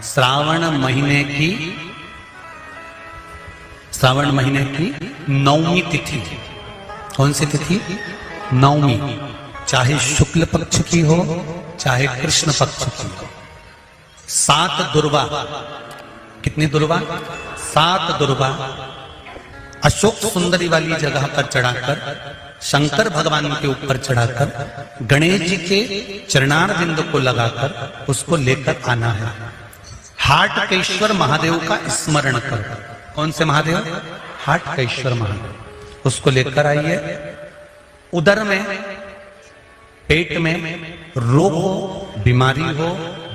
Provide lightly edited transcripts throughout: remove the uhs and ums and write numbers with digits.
श्रावण महीने की नवमी तिथि। कौन सी तिथि? नवमी। चाहे शुक्ल पक्ष की हो चाहे कृष्ण पक्ष की हो। 7 दुर्वा। कितनी दुर्वा? 7 दुर्वा अशोक सुंदरी वाली जगह पर चढ़ाकर, शंकर भगवान के ऊपर चढ़ाकर, गणेश जी के चरणारविंद को लगाकर उसको लेकर आना है। हाटकेश्वर महादेव का स्मरण कर। कौन से महादेव? हाटकेश्वर महादेव। उसको लेकर आइए। उदर में, पेट में रोग हो, बीमारी हो,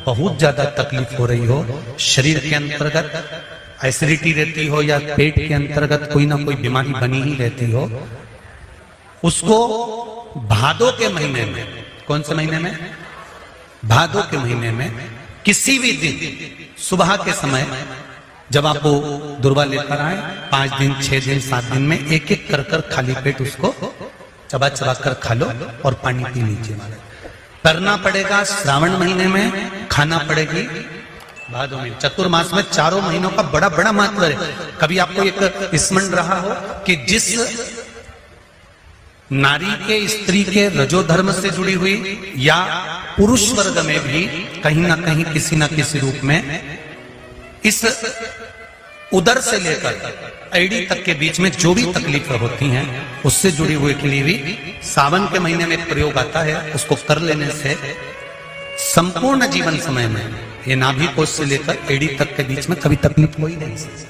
बहुत ज्यादा तकलीफ हो रही हो, शरीर के अंतर्गत एसिडिटी रहती हो या पेट के अंतर्गत कोई ना कोई बीमारी बनी ही रहती हो, उसको भादो के महीने में, कौन से महीने में? भादो के महीने में किसी भी दिन सुबह के समय जब आप वो दुर्वा लेकर आए, 5 दिन, 6 दिन, 7 दिन में एक एक कर खाली पेट उसको चबा चबा कर खा लो और पानी पी लीजिए। करना पड़ेगा श्रावण महीने में, खाना पड़ेगी भादो में। चतुर्मास में चारों महीनों का बड़ा बड़ा महत्व है। कभी आपको एक स्मरण रहा हो कि जिस नारी के, स्त्री के रजोधर्म से जुड़ी हुई या पुरुष वर्ग में भी कहीं ना कहीं किसी ना किसी रूप में इस उदर से लेकर एड़ी तक के बीच में जो भी तकलीफें होती हैं उससे जुड़ी हुई के लिए भी सावन के महीने में एक प्रयोग आता है। उसको कर लेने से संपूर्ण जीवन समय में ये नाभि कोश से लेकर एड़ी तक के बीच में कभी तकलीफ हो ही नहीं सकती।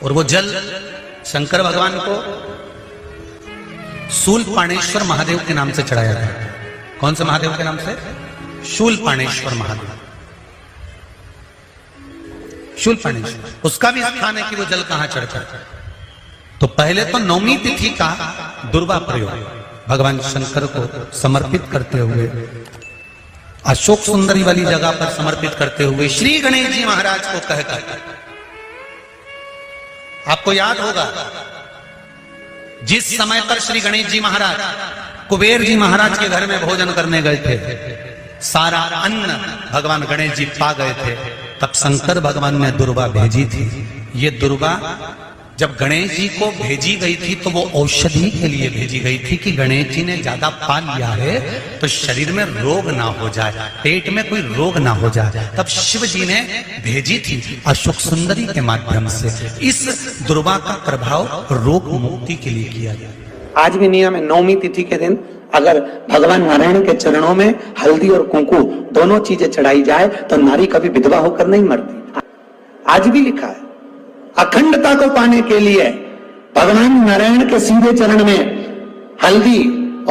और वो जल शंकर भगवान को शूलपाणेश्वर महादेव के नाम से चढ़ाया गया। कौन से महादेव के नाम से? शूलपाणेश्वर महादेव। शूलपाणेश्वर, उसका भी स्थान है कि वो जल कहां चढ़ता है। तो पहले तो नवमी तिथि का दुर्वा प्रयोग भगवान शंकर को समर्पित करते हुए, अशोक सुंदरी वाली जगह पर समर्पित करते हुए श्री गणेश जी महाराज को कहकर, आपको याद होगा जिस समय पर श्री गणेश जी महाराज कुबेर जी महाराज के घर में भोजन करने गए थे, सारा अन्न भगवान गणेश जी पा गए थे, तब शंकर भगवान ने दुर्वा भेजी थी। ये दुर्वा जब गणेश जी को भेजी गई थी तो वो औषधि के लिए भेजी गई थी कि गणेश जी ने ज्यादा पा लिया है तो शरीर में रोग ना हो जाए, पेट में कोई रोग ना हो जाए। तब शिव जी ने भेजी थी अशोक सुंदरी के माध्यम से। इस दुर्वा का प्रभाव रोग मुक्ति के लिए किया गया। आज भी नियम है, नवमी तिथि के दिन अगर भगवान नारायण के चरणों में हल्दी और कुंकु दोनों चीजें चढ़ाई जाए तो नारी कभी विधवा होकर नहीं मरती। आज भी लिखा है, अखंडता को पाने के लिए भगवान नारायण के सीधे चरण में हल्दी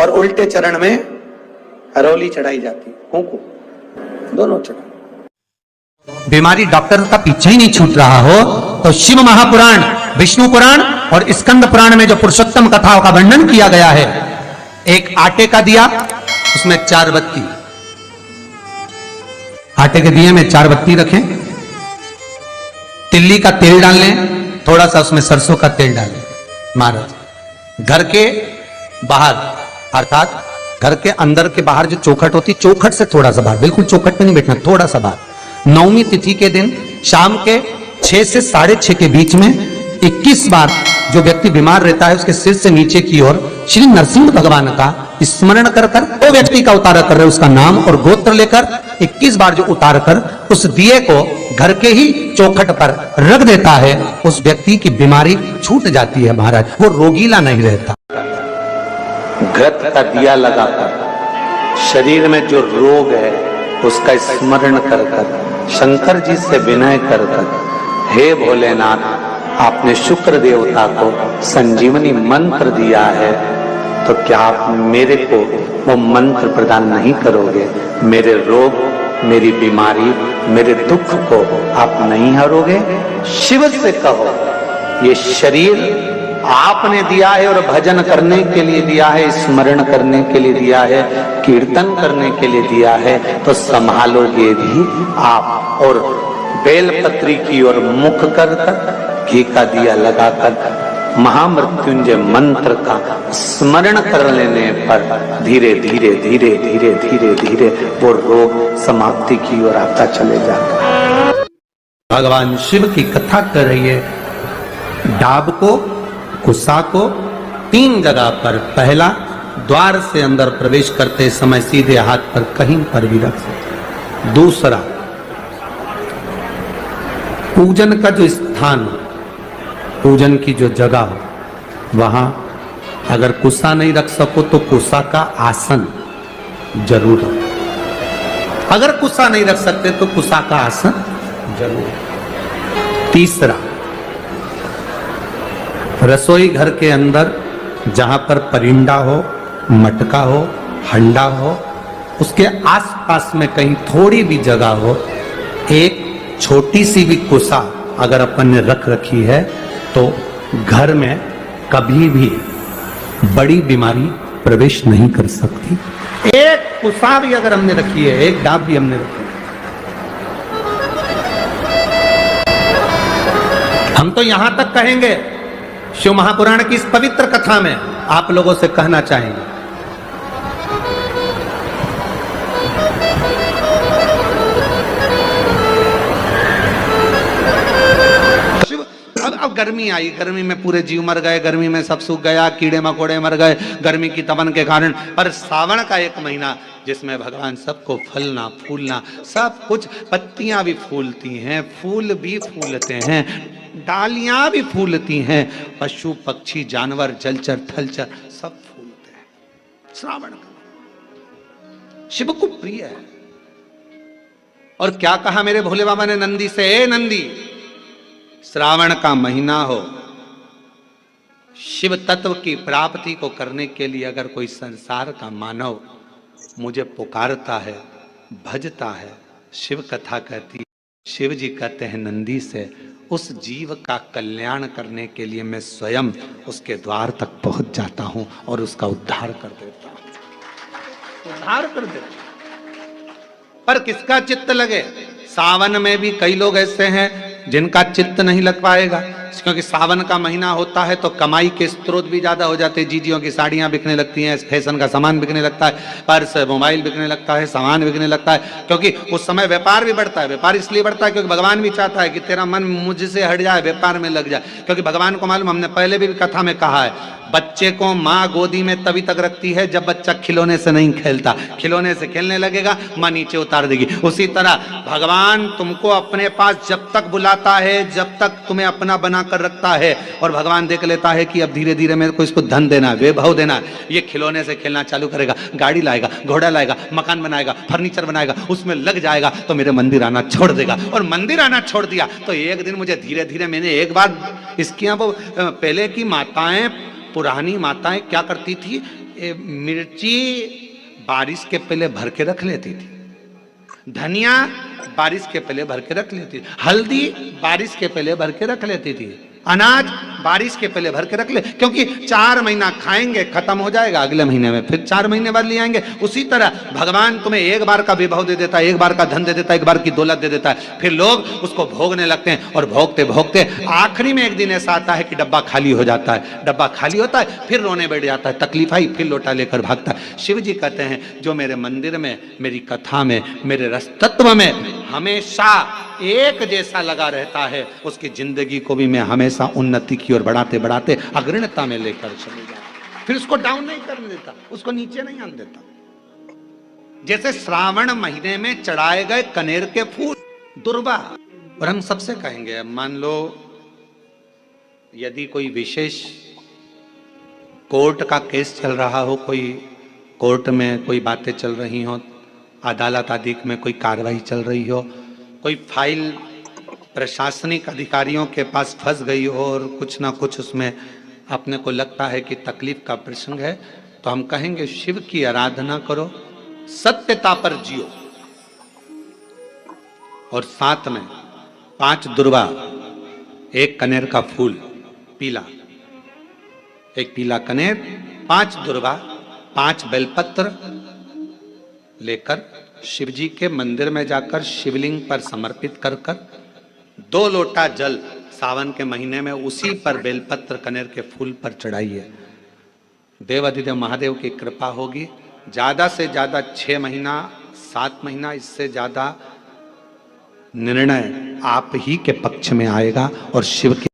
और उल्टे चरण में हरोली चढ़ाई जाती, कुंकु दोनों चढ़ा। बीमारी डॉक्टर का पीछे ही नहीं छूट रहा हो तो शिव महापुराण, विष्णु पुराण और स्कंद पुराण में जो पुरुषोत्तम कथाओं का वर्णन किया गया है, एक आटे का दिया, उसमें 4 बत्ती, आटे के दिए में 4 बत्ती रखें, तिल्ली का तेल डाल लें, थोड़ा सा उसमें सरसों का तेल डालें। महाराज घर के बाहर, अर्थात घर के अंदर के बाहर जो चौखट होती, चौखट से थोड़ा सा बाहर, बिल्कुल चौखट पे नहीं बैठना, थोड़ा सा बाहर, नवमी तिथि के दिन शाम के 6 से 6:30 के बीच में 21 बार जो व्यक्ति बीमार रहता है उसके सिर से नीचे की ओर श्री नरसिंह भगवान का स्मरण कर वो व्यक्ति का उतारा कर रहे, उसका नाम और गोत्र लेकर 21 बार जो उतार कर उस दिए को घर के ही चौखट पर रख देता है, उस व्यक्ति की बीमारी छूट जाती है महाराज, वो रोगीला नहीं रहता। घृत का दिया लगाकर शरीर में जो रोग है उसका स्मरण कर शंकर जी से विनय कर हे भोलेनाथ, आपने शुक्र देवता को संजीवनी मंत्र दिया है तो क्या आप मेरे को वो मंत्र प्रदान नहीं करोगे? मेरे रोग, मेरी बीमारी, मेरे दुख को आप नहीं हरोगे? शिव से कहो, ये शरीर आपने दिया है और भजन करने के लिए दिया है, स्मरण करने के लिए दिया है, कीर्तन करने के लिए दिया है, तो संभालोगे भी आप। और बेलपत्री की ओर मुख कर घी का दिया लगाकर महामृत्युंजय मंत्र का स्मरण कर लेने पर धीरे धीरे धीरे धीरे धीरे धीरे वो रोग समाप्ति की ओर आता चले जाता है। भगवान शिव की कथा कर रही है। डाब को, कुसा को 3 जगह पर, पहला द्वार से अंदर प्रवेश करते समय सीधे हाथ पर कहीं पर भी रख सकते। दूसरा, पूजन का जो स्थान, पूजन की जो जगह हो, वहां अगर कुसा नहीं रख सको तो कुसा का आसन जरूर हो। अगर कुसा नहीं रख सकते तो कुसा का आसन जरूर। तीसरा, रसोई घर के अंदर जहां पर परिंदा हो, मटका हो, हंडा हो, उसके आसपास में कहीं थोड़ी भी जगह हो, एक छोटी सी भी कुसा अगर अपन ने रख रखी है तो घर में कभी भी बड़ी बीमारी प्रवेश नहीं कर सकती। एक कुसा भी अगर हमने रखी है, एक डाब भी हमने रखी है, हम तो यहां तक कहेंगे, शिव महापुराण की इस पवित्र कथा में आप लोगों से कहना चाहेंगे, अब गर्मी आई, गर्मी में पूरे जीव मर गए, गर्मी में सब सूख गया, कीड़े मकोड़े मर गए गर्मी की तपन के कारण। पर सावन का एक महीना जिसमें भगवान सबको फलना फूलना सब कुछ, पत्तियां भी फूलती हैं, फूल भी फूलते हैं, डालियां भी फूलती हैं, पशु पक्षी जानवर जलचर थलचर सब फूलते हैं। श्रावण का शिव को प्रिय है। और क्या कहा मेरे भोले बाबा ने नंदी से, ए नंदी, श्रावण का महीना हो, शिव तत्व की प्राप्ति को करने के लिए अगर कोई संसार का मानव मुझे पुकारता है, भजता है, शिव कथा कहती है, शिव जी कहते हैं नंदी से, उस जीव का कल्याण करने के लिए मैं स्वयं उसके द्वार तक पहुंच जाता हूं और उसका उद्धार कर देता हूं, उद्धार कर देता हूं। पर किसका चित्त लगे? सावन में भी कई लोग ऐसे हैं जिनका चित्त नहीं लग पाएगा, क्योंकि सावन का महीना होता है तो कमाई के स्रोत भी ज्यादा हो जाते हैं। जीजियों की साड़ियां बिकने लगती हैं, फैशन का सामान बिकने लगता है, पर्स मोबाइल बिकने लगता है, सामान बिकने लगता है, क्योंकि उस समय व्यापार भी बढ़ता है। व्यापार इसलिए बढ़ता है क्योंकि भगवान भी चाहता है कि तेरा मन मुझसे हट जाए, व्यापार में लग जाए। क्योंकि भगवान को मालूम, हमने पहले भी कथा में कहा है, बच्चे को माँ गोदी में तभी तक रखती है जब बच्चा खिलौने से नहीं खेलता, खिलौने से खेलने लगेगा माँ नीचे उतार देगी। उसी तरह भगवान तुमको अपने पास जब तक बुलाता है, जब तक तुम्हें अपना बना कर रखता है, और भगवान देख लेता है कि अब धीरे धीरे मेरे को इसको धन देना है, वैभव देना है, ये खिलौने से खेलना चालू करेगा, गाड़ी लाएगा, घोड़ा लाएगा, मकान बनाएगा, फर्नीचर बनाएगा, उसमें लग जाएगा तो मेरे मंदिर आना छोड़ देगा। और मंदिर आना छोड़ दिया तो एक दिन मुझे धीरे धीरे, मैंने एक बार इसकी वो पहले की माताएं, पुरानी माताएं क्या करती थी, मिर्ची बारिश के पहले भर के रख लेती थी, धनिया बारिश के पहले भर के रख लेती थी, हल्दी बारिश के पहले भर के रख लेती थी, अनाज बारिश के पहले भर के रख ले, क्योंकि 4 महीना खाएंगे खत्म हो जाएगा, अगले महीने में फिर 4 महीने बाद ले आएंगे। उसी तरह भगवान तुम्हें एक बार का विभव दे देता है, एक बार का धन दे देता है, एक बार की दौलत दे देता है, फिर लोग उसको भोगने लगते हैं, और भोगते भोगते आखिरी में एक दिन ऐसा आता है कि डब्बा खाली हो जाता है। डब्बा खाली होता है, फिर रोने बैठ जाता है, तकलीफ आई, फिर लोटा लेकर भागता है। शिव जी कहते हैं जो मेरे मंदिर में, मेरी कथा में, मेरे रस तत्व में हमेशा एक जैसा लगा रहता है, उसकी जिंदगी को भी मैं हमेशा उन्नति की ओर बढ़ाते बढ़ाते अग्रणता में लेकर चले जाता, फिर उसको डाउन नहीं करने देता, उसको नीचे नहीं आने देता। जैसे श्रावण महीने में चढ़ाए गए कनेर के फूल दुर्वा। और हम सबसे कहेंगे, मान लो यदि कोई विशेष कोर्ट का केस चल रहा हो, कोई कोर्ट में कोई बातें चल रही हो, अदालत आदि में कोई कार्रवाई चल रही हो, कोई फाइल प्रशासनिक अधिकारियों के पास फंस गई हो और कुछ ना कुछ उसमें अपने को लगता है कि तकलीफ का प्रसंग है, तो हम कहेंगे शिव की आराधना करो, सत्यता पर जियो, और साथ में 5 दुर्वा, 1 कनेर का फूल पीला, 1 पीला कनेर, 5 दुर्वा, 5 बेलपत्र लेकर शिव जी के मंदिर में जाकर शिवलिंग पर समर्पित कर 2 लोटा जल सावन के महीने में उसी पर बेलपत्र कनेर के फूल पर चढ़ाइए। देवाधिदेव महादेव की कृपा होगी। ज्यादा से ज्यादा 6 महीना 7 महीना, इससे ज्यादा निर्णय आप ही के पक्ष में आएगा और शिव के